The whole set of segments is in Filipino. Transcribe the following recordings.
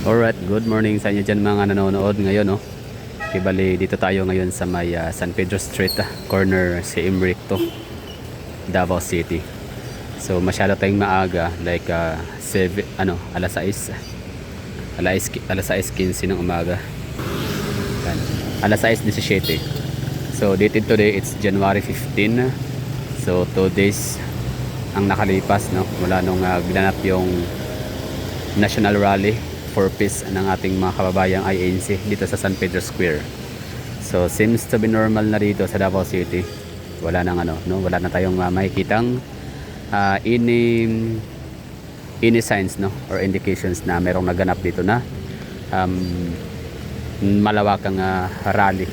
Alright, good morning sa inyo dyan mga nanonood ngayon, no? Okay, bali, dito tayo ngayon sa may San Pedro Street, corner si Emerick to, Davao City. So masyado tayong maaga, like alas 6, alas 6:15 ng umaga. Yan. Alas 6:17. So dated today, it's January 15. So 2 days ang nakalipas, no? Mula nung ginanap yung National Rally for Peace ng ating mga kababayang INC dito sa San Pedro Square. So seems to be normal na dito sa Davao City. Wala nang wala na tayong makikitang any signs, no, or indications na merong naganap dito na malawakang rally,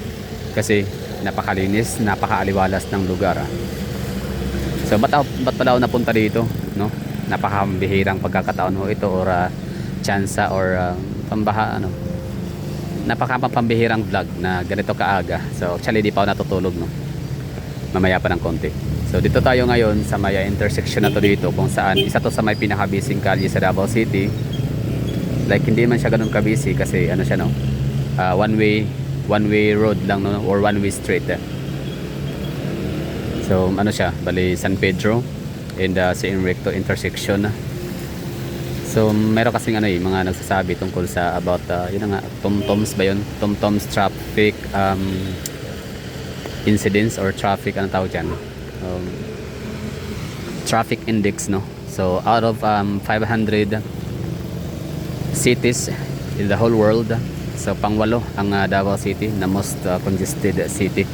kasi napakalinis, napakaaliwalas ng lugar. So ba't pala ako napunta dito, no? Napakabihirang pagkakataon ho ito, or tsansa, or napakapambihirang vlog na ganito kaaga. So actually di pa ako natutulog, no? Mamaya pa ng konti. So dito tayo ngayon sa may intersection na to dito, kung saan isa to sa may pinaka-busy kalye sa Davao City. Like hindi man siya ganun ka-busy kasi siya, no? One way road lang, no? Or one way street. So siya, bali San Pedro and si Emerick to intersection. So meron kasing mga nagsasabi tungkol sa about yun nga, TomToms ba yun? TomToms traffic incidents, or traffic, tawag dyan? Traffic index, no? So out of 500 cities in the whole world, so pang-8 ang Davao City na most congested city.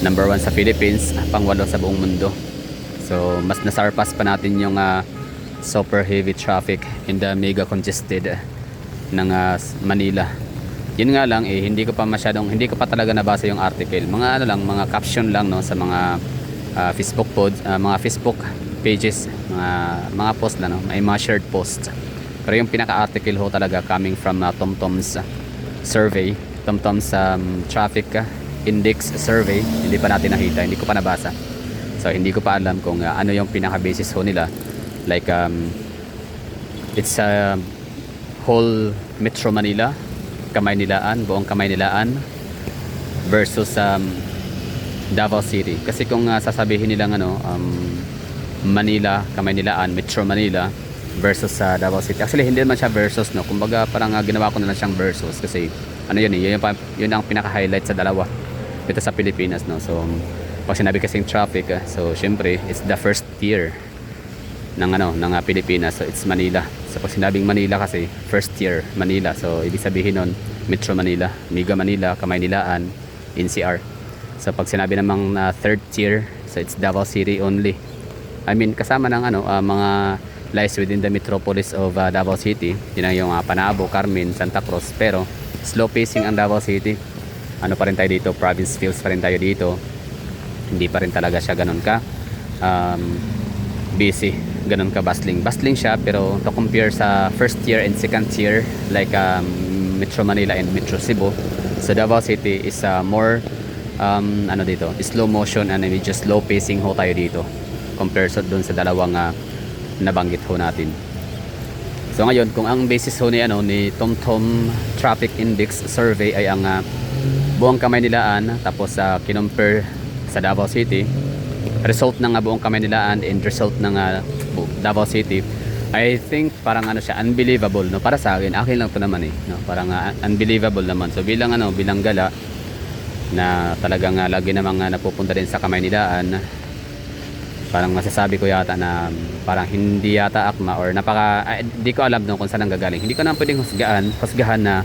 Number 1 sa Philippines, pang-8 sa buong mundo. So mas nasarpas pa natin yung super heavy traffic in the mega congested ng Manila. Yun nga lang, hindi ko pa talaga nabasa yung article. Mga caption lang, no, sa mga Facebook pages, mga post lang, no, may mga shared post. Pero yung pinaka-article ho talaga coming from TomTom's survey, TomTom's traffic index survey, hindi pa natin nakita, hindi ko pa nabasa. So hindi ko pa alam kung ano yung pinaka-basis ho nila. Like it's whole Metro Manila, buong Kamaynilaan versus Davao City. Kasi kung sasabihin nilang Manila, Kamaynilaan, Metro Manila versus Davao City, actually hindi naman siya versus, no. Kumbaga parang ginawa ko na lang siyang versus, kasi yun ang pinaka-highlight sa dalawa dito sa Pilipinas, no. So pag sinabi kasing traffic, so syempre it's the first tier ng Pilipinas, so it's Manila. So pag sinabing Manila kasi first tier Manila, so ibig sabihin nun Metro Manila, Mega Manila, Kamaynilaan, NCR. So pag sinabi namang third tier, so it's Davao City only. I mean kasama ng mga lies within the metropolis of Davao City. Yun ang yung Panabo, Carmen, Santa Cruz. Pero slow pacing ang Davao City. Pa rin tayo dito, province feels pa rin tayo dito. Hindi pa rin talaga siya ganun ka busy, ganun ka bustling siya. Pero to compare sa first tier and second tier, like Metro Manila and Metro Cebu, so Davao City is more dito, slow motion and medyo slow pacing ho tayo dito compare sa dun sa dalawang nabanggit ho natin. So ngayon, kung ang basis ho ni TomTom Traffic Index Survey ay ang buong Kamaynilaan, tapos kinumpare sa Davao City, result ng buong Kamaynilaan and result ng Davao City, I think parang siya, unbelievable, no, para sa akin. Akin lang to naman, no, parang unbelievable naman. So bilang gala na talagang lagi namang napupunta din sa Kamaynilaan, parang masasabi ko yata na parang hindi yata akma, or hindi ko alam, no, kung saan ang gagaling. Hindi ko na pwedeng husgahan na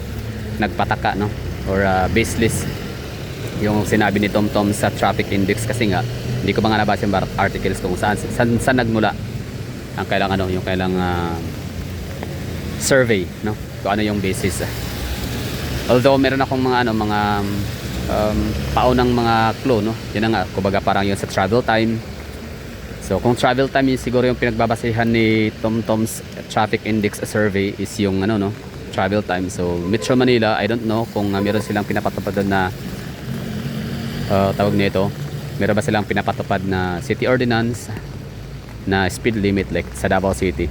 nagpataka, no, or baseless yung sinabi ni TomTom sa traffic index, kasi nga hindi ko mga nabasa yung articles kung saan nagmula ang kailang survey, no, kung ano yung basis. Although meron akong mga paunang mga clue, no. Yun nga, kumbaga parang yung sa travel time. So kung travel time yun siguro yung pinagbabasehan ni TomTom's traffic index survey is yung travel time. So Metro Manila, I don't know kung meron silang pinapatupad na tawag nito, meron ba silang pinapatupad na city ordinance na speed limit like sa Davao City.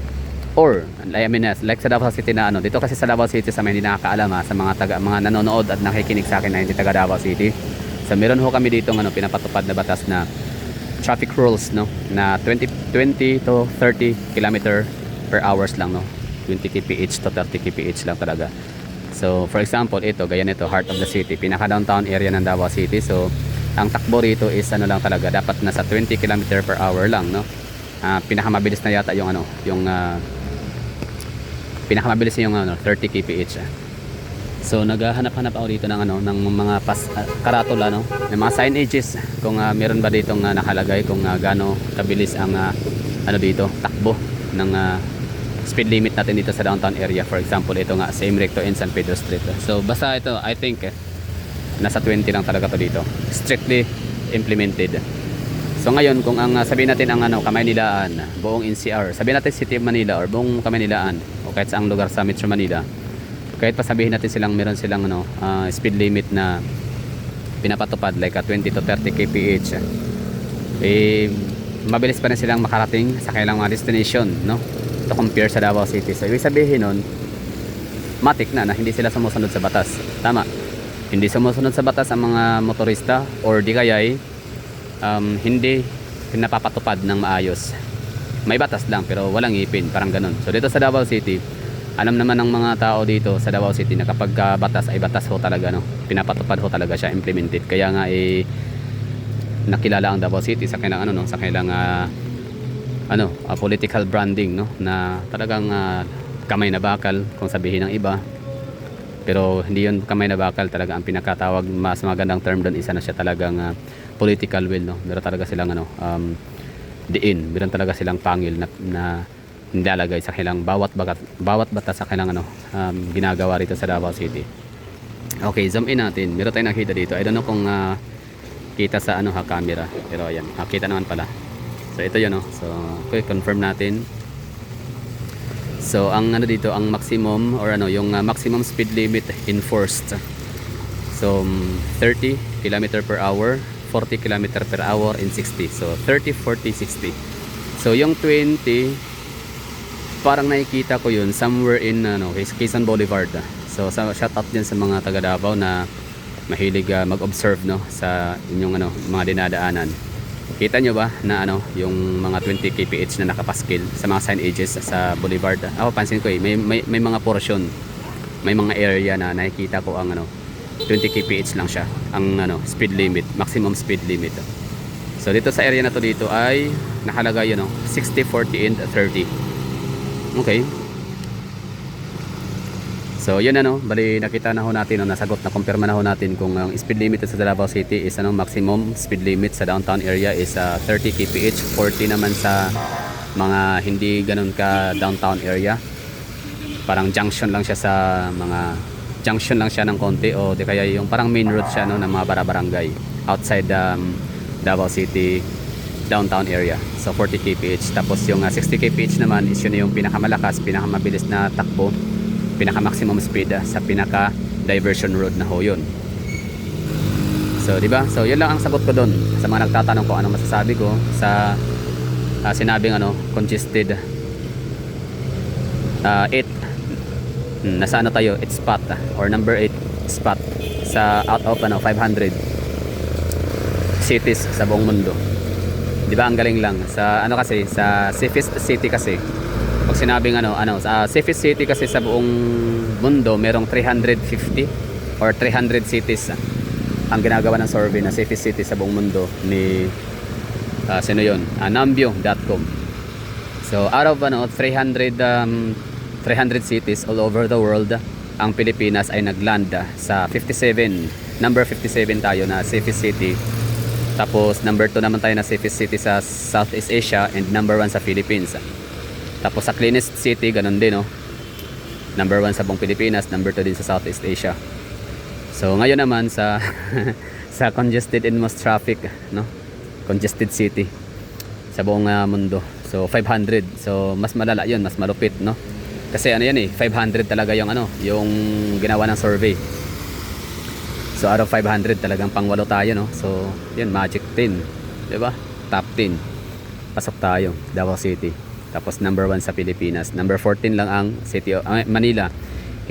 Or I mean, like sa Davao City na ano, dito kasi sa Davao City sa mga hindi nakakaalam ha, sa mga nanonood at nakikinig sa akin na hindi taga Davao City. So meron ho kami dito ano, pinapatupad na batas na traffic rules, no, na 20 to 30 kilometer per hours lang, no, 20 kph to 30 kph lang talaga. So for example, ito gaya nito, heart of the city, pinaka downtown area ng Davao City. So ang takbo rito is ano lang talaga, dapat nasa 20 kilometer per hour lang, no. Pinakamabilis na yata yung ano, yung pinakamabilis yung ano, 30 kph. So naghahanap-hanap ako dito ng ano, ng mga karatula, no, ng mga signages kung meron ba ditong nakalagay kung gaano kabilis ang ano dito, takbo ng speed limit natin dito sa downtown area. For example, ito nga same recto in San Pedro Street. So basta ito, I think nasa 20 lang talaga to dito, strictly implemented. So ngayon kung ang sabihin natin ang ano, Kamaynilaan, buong NCR, sabihin natin City of Manila or buong Kamaynilaan o kahit saang lugar sa Metro Manila, kahit pa sabihin natin silang meron silang ano, speed limit na pinapatupad like 20 to 30 kph, eh mabilis pa rin silang makarating sa kanilang mga destination, no, to compare sa Davao City. So ibig sabihin nun, matik na hindi sila sumusunod sa batas. Tama, hindi sumusunod sa batas ang mga motorista, or di kaya hindi pinapapatupad ng maayos. May batas lang pero walang ngipin, parang ganun. So dito sa Davao City, alam naman ng mga tao dito sa Davao City na kapag batas ay batas ho talaga, no, pinapatupad ho talaga siya, implemented. Kaya nga nakilala ang Davao City sa kanilang ano, no, sa kanilang political branding, no, na talagang kamay na bakal kung sabihin ng iba. Pero hindi yun kamay na bakal, talaga ang pinakatawag, mas magandang term doon, isa na siya talagang political will, no. Meron talaga silang ano, diin, meron talaga silang pangil na nilalagay sa kanilang bawat batas sa kanilang ano, ginagawa rito sa Davao City. Okay, zoom in natin. Meron tayong nakita dito. I don't know kung kita sa ano camera, pero ayan, kita naman pala. So ito yun, no. So okay, confirm natin. So ang ano dito, ang maximum or ano, yung maximum speed limit enforced. So 30 km per hour, 40 km per hour, and 60. So 30, 40, 60. So yung 20 parang nakikita ko yun somewhere in Quezon Boulevard. So shout out din sa mga taga Davao na mahilig mag-observe, no, sa inyong ano, mga dinadaanan. Kita nyo ba na ano, yung mga 20 kph na nakapaskil sa mga signages sa boulevard? Ako pansin ko may mga portion, may mga area na nakikita ko ang ano, 20 kph lang siya ang ano, speed limit, maximum speed limit. So dito sa area na to dito ay nakalagay yun, 60, 40 and 30. Okay. So yun bali nakita na ho natin, nasagot na, kumpirma na ho natin kung ang speed limit sa Davao City is maximum speed limit sa downtown area is 30 kph, 40 naman sa mga hindi ganun ka downtown area. Parang junction lang siya sa mga junction lang siya ng konti, o di kaya yung parang main road siya, no, ng mga barangay outside Davao City downtown area. So 40 kph. Tapos yung 60 kph naman is yun yung pinakamalakas, pinakamabilis na takbo, pinaka maximum speed sa pinaka diversion road na ho yun. So di ba? So yun lang ang sagot ko doon sa mga nagtatanong ko ano masasabi ko sa sinabing congested 8 nasa tayo, 8 spot or number 8 spot sa out of 500 cities sa buong mundo. Di ba ang galing lang sa kasi sa safest city kasi pag sinabing sa safest city kasi sa buong mundo merong 350 or 300 cities ang ginagawa ng survey na safest city sa buong mundo ni sino yun, Nambio.com. So out of 300 cities all over the world, ang Pilipinas ay nagland sa 57, number 57 tayo na safest city. Tapos number 2 naman tayo na safest city sa Southeast Asia, and number 1 sa Philippines. Tapos sa cleanest city, ganun din, number 1 sa buong Pilipinas, number 2 din sa Southeast Asia. So ngayon naman sa sa congested and most traffic, congested city sa buong mundo. So 500. So mas malala 'yon, mas malupit, Kasi 500 talaga yung yung ginawa ng survey. So out of 500 talagang pang-8 tayo, So yun, magic 10, 'di ba? Top 10. Pasok tayo, Davao City. Tapos number 1 sa Pilipinas. Number 14 lang ang City of Manila.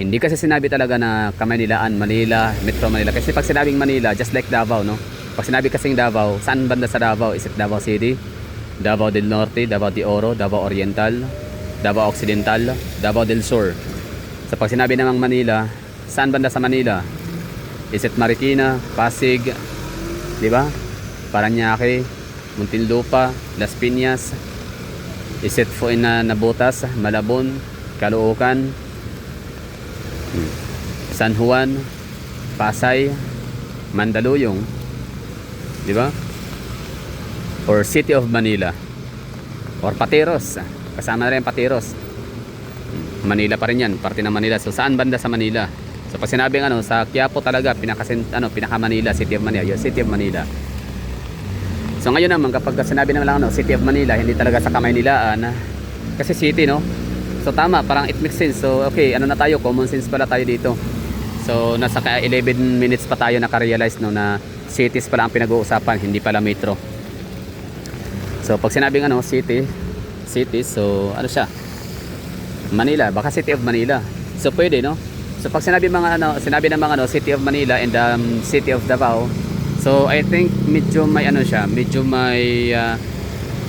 Hindi kasi sinabi talaga na Kamanilaan, Manila, Metro Manila. Kasi pag sinabing Manila, just like Davao, no? Pag sinabi kasing Davao, saan banda sa Davao? Is it Davao City? Davao del Norte, Davao de Oro, Davao Oriental, Davao Occidental, Davao del Sur. So pag sinabi namang Manila, saan banda sa Manila? Is it Marikina, Pasig, di ba? Parañaque, Muntinlupa, Las Piñas. Is it Nabotas, Malabon, Caloocan, San Juan, Pasay, Mandaluyong, di ba? Or City of Manila, or Pateros, kasama na rin Pateros. Manila pa rin yan, parte ng Manila. So saan banda sa Manila? So pag sinabing sa Quiapo talaga, pinaka Manila, City of Manila, yung City of Manila. So ngayon naman kapag sinabi naman lang City of Manila, hindi talaga sa Kamaynilaan, kasi city, no? So tama, parang it makes sense. So okay, na tayo, common sense pala tayo dito. So nasa 11 minutes pa tayo naka-realize, no, na cities pala ang pinag-uusapan, hindi pala metro. So pag sinabing city, so siya? Manila, baka City of Manila. So pwede, no? So pag sinabi ng mga City of Manila and City of Davao, so I think medyo may medyo may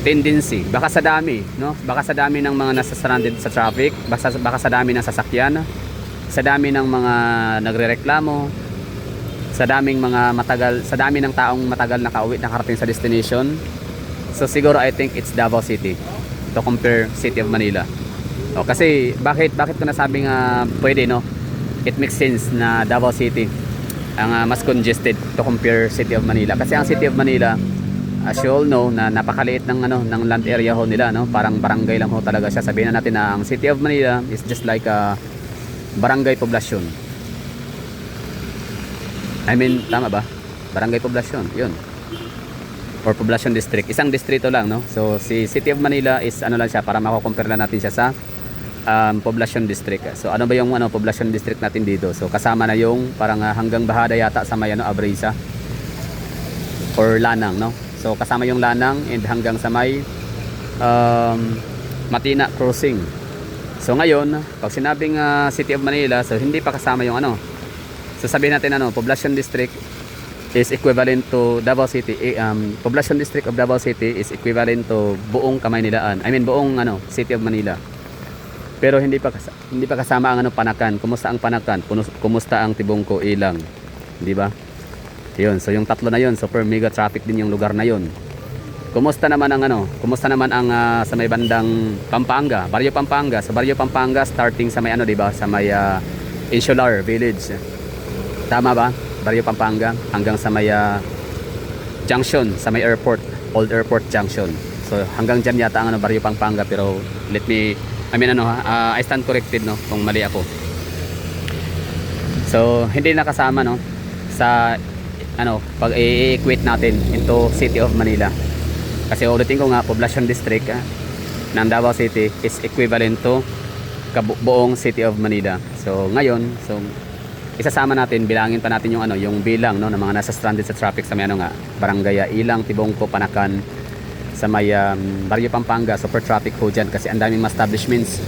tendency, baka sa dami, no? Baka sa dami ng mga nasa stranded sa traffic, baka sa dami ng sasakyan, sa dami ng mga nagrereklamo, sa daming sa dami ng taong matagal nakarating sa destination. So siguro I think it's Davao City to compare City of Manila. O, kasi bakit ko nasabing pwede, no? It makes sense na Davao City ang mas congested to compare City of Manila. Kasi ang City of Manila, as you all know, na napakaliit ng land area ho nila, no? Parang barangay lang ho talaga siya. Sabihin na natin na ang City of Manila is just like a barangay poblasyon. I mean, tama ba? Barangay poblasyon, yun. Or poblasyon district. Isang distrito lang, no? So si City of Manila is lang siya, para mako-compare lang natin siya sa poblasyon district. So ano ba yung poblasyon district natin dito? So kasama na yung parang hanggang Bahada yata sa may Abrisa or Lanang, no? So kasama yung Lanang and hanggang sa may Matina Crossing. So ngayon, pag sinabing City of Manila, so hindi pa kasama yung So sabihin natin poblasyon district is equivalent to Davao City. Poblasyon district of Davao City is equivalent to buong Kamaynilaan. I mean buong City of Manila. Pero hindi pa kasama ang Panakan. Kumusta ang Panakan? Kumusta ang Tibungko, Ilang? Di ba? Yun, so yung tatlo na yun, super mega traffic din yung lugar na yun. Kumusta naman ang sa may bandang Pampanga, Barrio Pampanga. Sa Barrio Pampanga starting sa may di ba? Sa may Insular Village. Tama ba? Barrio Pampanga hanggang sa may junction, sa may airport, Old Airport Junction. So hanggang diyan yata ang Barrio Pampanga, pero I stand corrected, no, kung mali ako. So hindi nakasama, no, sa pag i-equate natin into City of Manila. Kasi ulitin ko nga, poblasyon district ng Davao City is equivalent to buong City of Manila. So ngayon, isasama natin, bilangin pa natin yung bilang, no, ng mga nasa stranded sa traffic sa may Barangay Ilang, Tibungko, Panakan, sa may Barrio Pampanga. Super traffic ho dyan kasi ang daming establishments,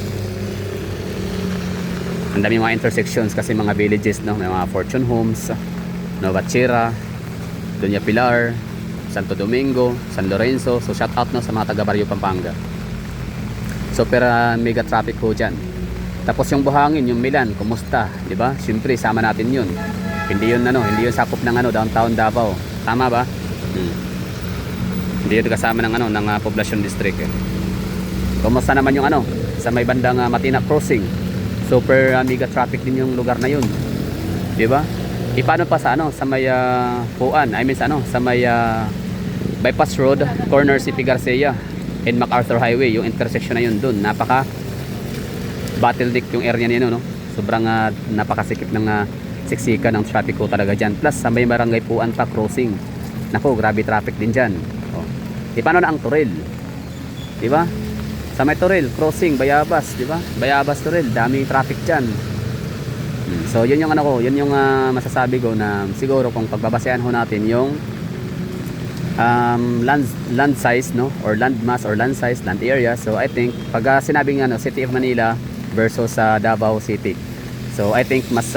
ang daming mga intersections kasi mga villages, no, may mga Fortune Homes, Nova Chira, Doña Pilar, Santo Domingo, San Lorenzo. So shout out, no, sa mga taga Barrio Pampanga. Super mega traffic ho dyan. Tapos yung Buhangin, yung Milan, kumusta, di ba? Siyempre sama natin yun. Hindi yun sakop ng downtown Davao. Tama ba? Hindi yun kasama ng poblasyon district. Kumusta naman yung sa may bandang Matina Crossing? Super mega traffic din yung lugar na yun. Di ba? Paano pa sa may Puan, sa may Bypass Road, corner CP Garcia and MacArthur Highway, yung intersection na yun dun, napaka bottleneck yung area niya, no? Sobrang napakasikip ng siksika ng traffic ko talaga dyan. Plus sa may Barangay Puan pa crossing, nako, grabe traffic din dyan. Paano na ang Toril, di ba? Sa may Toril crossing, Bayabas, di ba? Bayabas Toril, dami traffic dyan. So yun yung yun yung masasabi ko na siguro kung pagbabasehan ho natin yung land size, no, or land mass or land size, land area. So I think pag sinabing ano City of Manila versus Davao City, so I think mas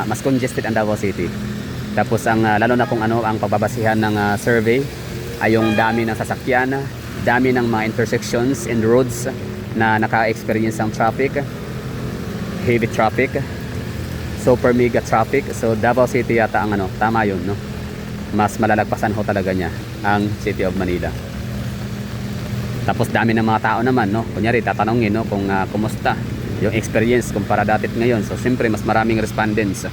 mas congested ang Davao City. Tapos ang lalo na kung ano ang pagbabasihan ng survey ay yung dami ng sasakyan, dami ng mga intersections and roads na naka-experience ng traffic, heavy traffic, super mega traffic. So Davao City yata ang tama yun, no? Mas malalagpasan ho talaga niya ang City of Manila. Tapos dami ng mga tao naman, no? Kunyari tatanungin, no, kung kumusta yung experience kumpara dati at ngayon. So siyempre mas maraming respondents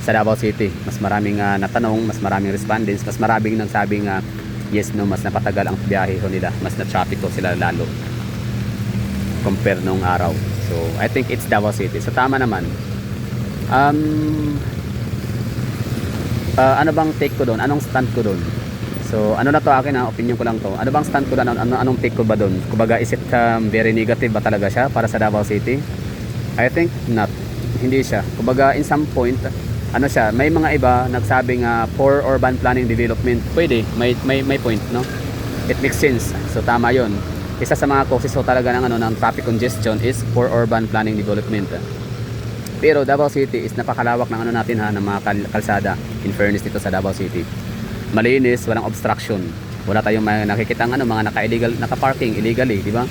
sa Davao City, mas maraming natanong, mas maraming respondents, mas maraming nagsabing yes, no, mas napatagal ang biyahe ho nila, mas na traffic ho sila lalo compare nung araw. So I think it's Davao City. So tama naman. Ano bang take ko doon? Anong stand ko doon? So ano na to akin, opinion ko lang to. Ano bang stand ko doon? Anong take ko ba doon? Kumbaga is it very negative ba talaga siya para sa Davao City? I think not. Hindi siya. Kumbaga in some point ano siya, may mga iba nagsabing poor urban planning development. Pwede, may point, no? It makes sense. So tama 'yon. Isa sa mga causes ho talaga ng traffic congestion is poor urban planning development. Pero Davao City is napakalawak ng natin ng mga kalsada. In fairness dito sa Davao City, malinis, walang obstruction. Wala tayong nakikitang mga naka-illegal, naka-parking illegally, di ba?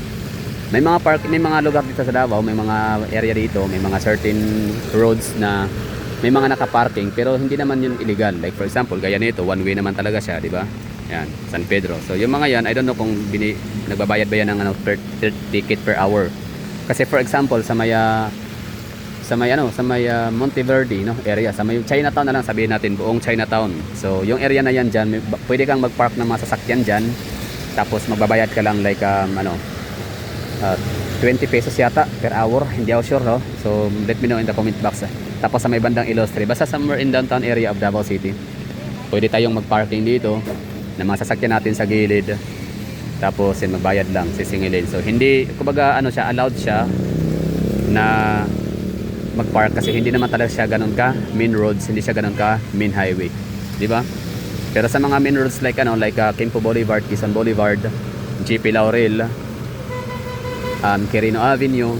May mga lugar dito sa Davao, may mga area dito, may mga certain roads na may mga naka-parking pero hindi naman yun illegal. Like for example, gaya nito, one way naman talaga siya, di ba? Yan, San Pedro. So yung mga yan, I don't know kung nagbabayad ba yan ng per ticket per hour. Kasi for example, sa may Monteverde, no, area, sa may Chinatown na lang sabihin natin, buong Chinatown. So yung area na yan diyan, pwede kang mag-park ng mga sasakyan diyan. Tapos magbabayad ka lang like 20 pesos yata per hour, hindi ako sure, no. So let me know in the comment box. Tapos sa may bandang Ilostre, basta somewhere in downtown area of Davao City, pwede tayong mag-parking dito ng mga sasakyan natin sa gilid. Tapos magbayad lang, sisingilin. So hindi, kumbaga siya, allowed siya na mag-park kasi hindi naman talaga siya ganun ka main roads, hindi siya ganun ka main highway, di ba? Pero sa mga main roads like Quinpo Boulevard, Quezon Boulevard, GP Laurel, Quirino Avenue,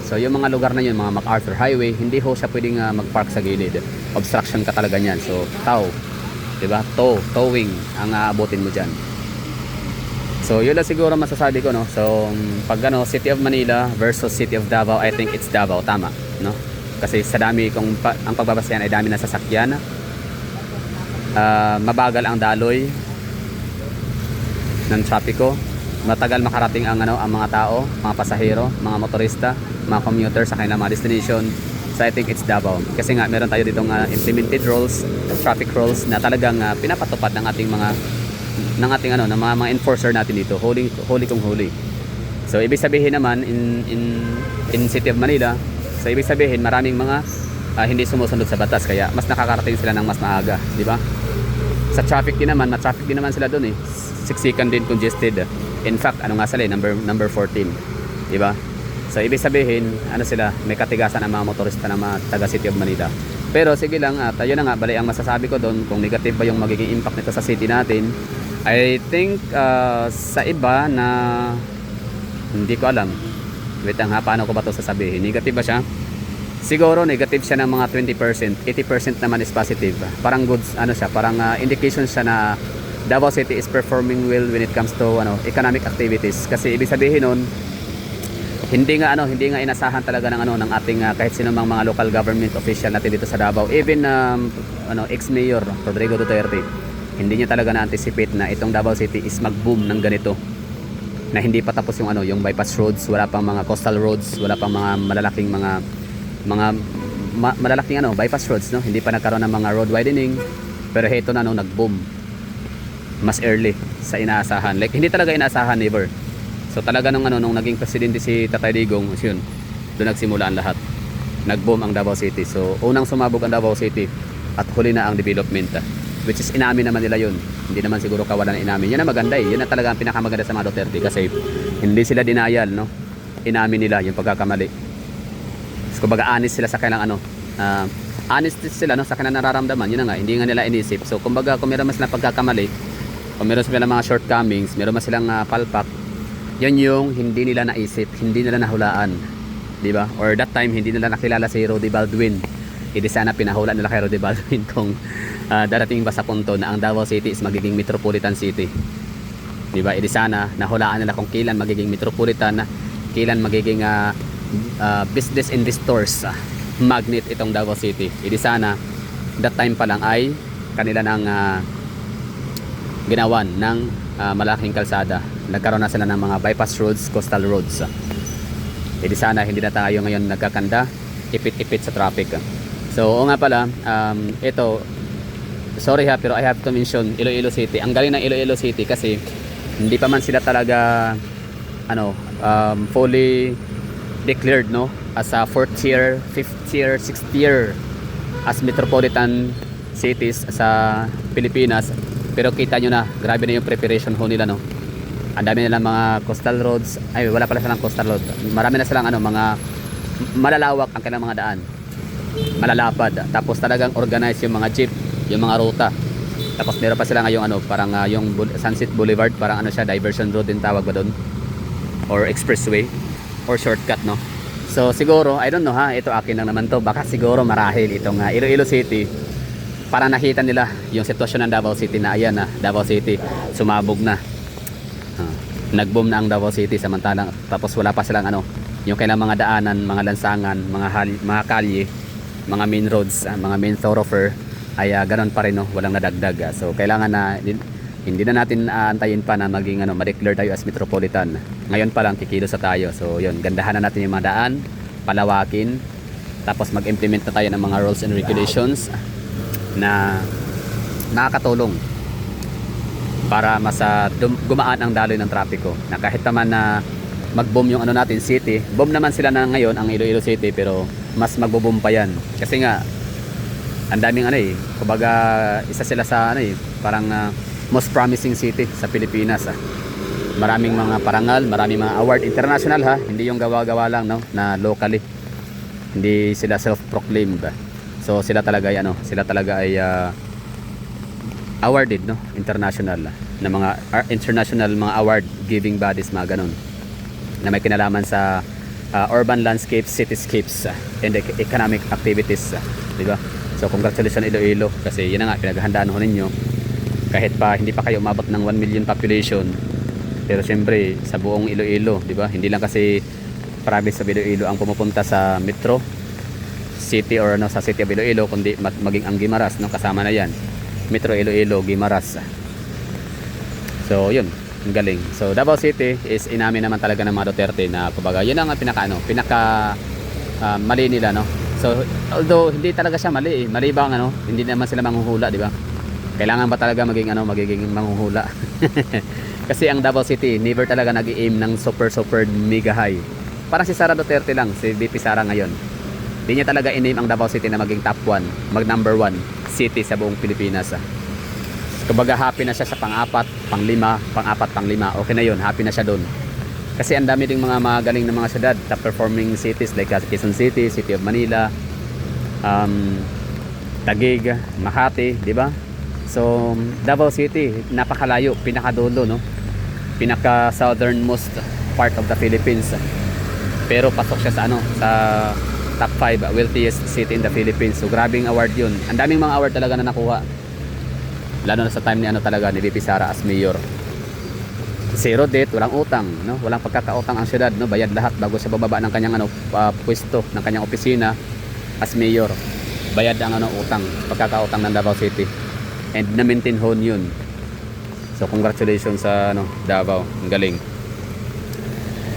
so yung mga lugar na yun, mga MacArthur Highway, hindi ho siya pwedeng mag-park sa gilid. Obstruction ka talaga niyan. So di ba? Towing ang aabutin mo diyan. So yun lang siguro masasabi ko, no. So pag City of Manila versus City of Davao, I think it's Davao, tama, no? Kasi sa dami ang pagbabasehan ay dami ng sasakyan, mabagal ang daloy ng trapiko, matagal makarating ang mga tao, mga pasahero, mga motorista, mga commuter sa kanilang mga destination. So I think it's Davao. Kasi nga meron tayo ditong implemented rules, traffic rules na talagang pinapatupad ng ating mga mga enforcer natin dito. Huli kung huli. So ibig sabihin naman in City of Manila, so ibig sabihin maraming mga hindi sumusunod sa batas, kaya mas nakakarating sila ng mas maaga, di ba? Sa traffic din naman, ma-traffic din naman sila doon, siksikan din, congested. In fact, sila number 14, di ba? So ibig sabihin, sila, may katigasan ang mga motorista na mga taga City of Manila. Pero sige lang, tayo na nga, bali ang masasabi ko doon, kung negative ba yung magiging impact nito sa city natin. I think sa iba na hindi ko alam. Wait lang paano ko ba ito sasabihin? Negative ba siya? Siguro negative siya ng mga 20%, 80% naman is positive. Parang goods, siya, parang indication siya na Davao City is performing well when it comes to economic activities. Kasi ibig sabihin nun, hindi nga inasahan talaga ng ating kahit sino mang mga local government official natin dito sa Davao. Even ex-mayor Rodrigo Duterte, hindi niya talaga na-anticipate na itong Davao City is mag-boom ng ganito. Na hindi pa tapos yung bypass roads, wala pang mga coastal roads, wala pang mga malalaking malalaking bypass roads, no? Hindi pa nagkaroon ng mga road widening. Pero heto na nag-boom. Mas early sa inaasahan. Like hindi talaga inaasahan, never. So talaga nung naging presidente si Tatay Digong, yun, doon nagsimula ang lahat. Nag-boom ang Davao City. So unang sumabog ang Davao City at huli na ang development. Which is inamin naman nila yun. Hindi naman siguro kawalan na inamin. Yan ang maganda Yan na talaga ang pinakamaganda sa mga Duterte kasi hindi sila denial, no? Inamin nila yung pagkakamali. So, kumbaga honest sila sa kanilang honest sila, no, sa kanilang nararamdaman. Yun na nga, hindi nga nila inisip. So kumbaga kung meron mas na pagkakamali, kung meron sila mga shortcomings, meron man silang palpak, yan yung hindi nila naisip, hindi nila nahulaan, di ba? Or that time hindi nila nakilala si Rudy Baldwin. Hindi sana pinahula nila kay Rudy Baldwin kung darating ba sa punto na ang Davao City is magiging metropolitan city, di ba? Hindi sana nahulaan nila kung kailan magiging metropolitan, kailan magiging business investors magnet itong Davao City. Hindi sana that time pa lang ay kanila nang ginawan ng malaking kalsada. Nagkaroon na sila ng mga bypass roads, coastal roads. Hindi sana hindi na tayo ngayon nagkakanda, ipit-ipit sa traffic. So oo nga pala, ito, sorry ha, pero I have to mention Iloilo City. Ang galing ng Iloilo City kasi hindi pa man sila talaga fully declared, no, as a 4th tier, 5th tier, 6th tier as metropolitan cities sa Pilipinas. Pero kita nyo na, grabe na yung preparation ho nila, no. Ang dami nilang mga coastal roads. Ay, wala pala silang coastal road. Marami na silang mga malalawak ang kanilang mga daan. Malalapad. Tapos talagang organize yung mga jeep, yung mga ruta. Tapos meron pa sila ngayong parang yung Sunset Boulevard, parang siya, diversion road din tawag ba doon? Or expressway or shortcut, no. So siguro, I don't know ha, ito akin lang naman to. Baka siguro marahil itong Iloilo City, para nakita nila yung sitwasyon ng Davao City na ayan na, Davao City sumabog na. Nag-boom na ang Davao City samantalang tapos wala pa silang yung kailang mga daanan, mga lansangan, mga kalye, mga main roads, mga main thoroughfare ay ganoon pa rin, no, walang nadagdag. So kailangan na hindi na natin antayin pa na maging ma-declare tayo as metropolitan. Ngayon pa lang kikilos na tayo. So yun, gandahan na natin yung mga daan, palawakin, tapos mag-implement na tayo ng mga rules and regulations na nakakatulong para mas gumaan ang daloy ng trapiko. Na kahit naman na mag-boom yung natin city, boom naman sila na ngayon ang Iloilo City, pero mas magbo-boom pa yan. Kasi nga ang daming kumbaga isa sila sa parang most promising city sa Pilipinas. Maraming mga parangal, maraming mga award international ha, hindi yung gawa-gawa lang, no, na locally. Hindi sila self-proclaimed. So sila talaga ay awarded, no, international na mga international mga award giving bodies, mga ganun, na may kinalaman sa urban landscapes, cityscapes, and economic activities, di ba? So congratulations Iloilo, kasi yun na nga pinaghahandaan ho ninyo. Kahit pa hindi pa kayo umabot ng 1 million population, pero syempre sa buong Iloilo, di ba? Hindi lang kasi province of Iloilo ang pumupunta sa metro city or sa city of Iloilo, kundi maging ang Guimaras, no, kasama na yan. Metro Iloilo, Guimaras. So yun, ang galing. So Davao City is inamin naman talaga ng mga Duterte na kumbaga yun ang pinaka mali nila, no. So although hindi talaga siya mali, mali ba hindi naman sila manghuhula, di ba? Kailangan ba talaga magiging manghuhula? Kasi ang Davao City never talaga nag-i-aim ng super mega high. Parang si Sara Duterte lang, si VP Sara ngayon. Hindi niya talaga in-aim ang Davao City na maging top 1, mag number 1 city sa buong Pilipinas. Kumbaga happy na siya sa pang-4, pang-5. Okay na yun, happy na siya doon. Kasi ang dami ding mga magaling na mga syudad, top performing cities like Quezon City, City of Manila, Taguig, Makati, di ba? So Davao City, napakalayo, pinakadulo, no? Pinaka southernmost part of the Philippines. Pero pasok siya sa sa top 5 wealthiest city in the Philippines. So grabing award yun. Ang daming mga award talaga na nakuha. Lalo na sa time ni talaga ni VP Sara as mayor. Zero debt, walang utang, no? Walang pagkakautang ang syudad, no? Bayad lahat bago siya bababa ng kanyang pwesto, ng kanyang opisina as mayor. Bayad ang utang, pagkakautang ng Davao City. And na-maintain hon yun. So congratulations sa Davao, ang galing.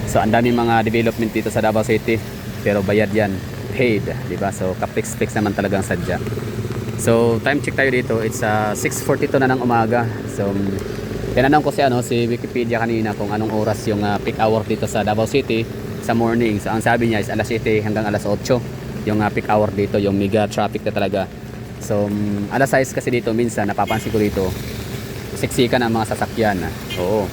So ang daming mga development dito sa Davao City, pero bayad yan, paid, di ba? So kapix-pix naman talagang sadya. So time check tayo dito, it's 6:42 na ng umaga. So tinanong ko si Wikipedia kanina kung anong oras yung peak hour dito sa Davao City sa morning. So ang sabi niya is alas 7 hanggang alas 8 yung peak hour dito, yung mega traffic na talaga. So alas 6 kasi dito minsan napapansin ko dito siksikan ang mga sasakyan. Oo,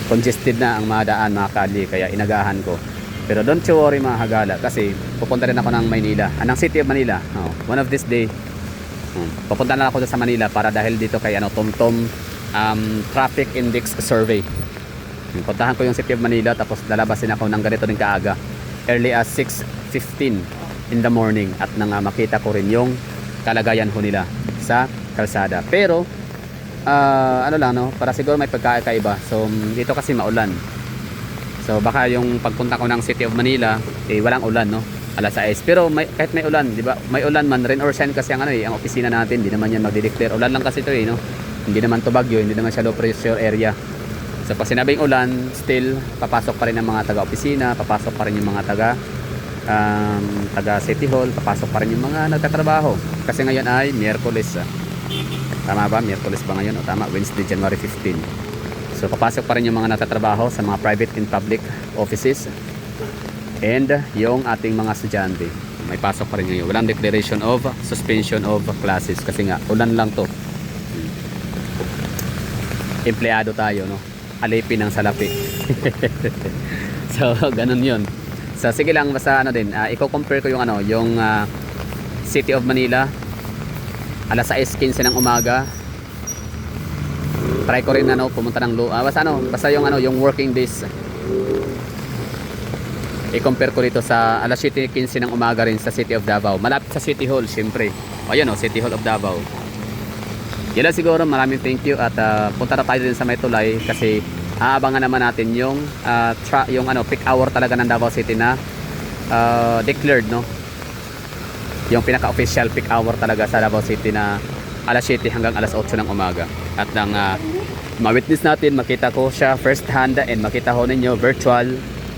congested na ang mga daan, mga kalye, kaya inagahan ko. Pero don't you worry mga hagala, kasi pupunta rin ako ng Maynila, ng City of Manila. One of this day pupunta na ako sa Manila para dahil dito kay TomTom traffic index survey. Puntahan ko yung City of Manila, tapos lalabasin ako ng ganito din kaaga, early as 6:15 in the morning, at nang makita ko rin yung kalagayan ho nila sa kalsada. Pero ano lang, no, para siguro may pagkakaiba. So dito kasi maulan, so baka yung pagpunta ko ng City of Manila walang ulan, no, alas 6. Pero kahit may ulan, di ba, may ulan man, rain or shine kasi ang ang opisina natin, hindi naman yan magdideclare. Ulan lang kasi ito, no, hindi naman to bagyo, hindi naman siya low pressure area. So pag sinabing ulan, still papasok pa rin ang mga taga-opisina, papasok pa rin yung mga taga City Hall, papasok pa rin yung mga nagtatrabaho. Kasi ngayon ay Miyerkules. Tama ba? Miyerkules ba ngayon? O tama, Wednesday, January 15. So papasok pa rin yung mga nagtatrabaho sa mga private and public offices. And yung ating mga estudyante, may pasok pa rin ngayon. Walang declaration of suspension of classes kasi nga ulan lang to. Empleyado tayo, no? Alipin ng salapi. So ganun yun. So sige lang, basta ano din, i-compare ko yung yung City of Manila alas 6:15 ng umaga. Try ko rin pumunta ng basta yung working days. I-compare ko dito sa alas 7:15 ng umaga rin sa City of Davao. Malapit sa City Hall, syempre. O yan, City Hall of Davao. Yan lang siguro, maraming thank you, at punta na tayo din sa May Tulay kasi aabangan naman natin yung peak hour talaga ng Davao City na declared, no, yung pinaka-official peak hour talaga sa Davao City na alas 7 hanggang alas 8 ng umaga. At nang ma-witness natin, makita ko siya first hand, and makita ho ninyo virtual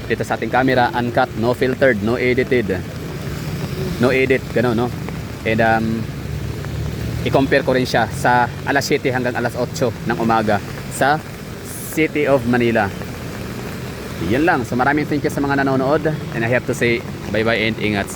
dito sa ating camera, uncut, no filtered, no edited, no edit, gano'n, no. And i-compare ko rin siya sa alas 7 hanggang alas 8 ng umaga sa City of Manila. Yan lang. So maraming thank you sa mga nanonood, and I have to say bye bye and ingat.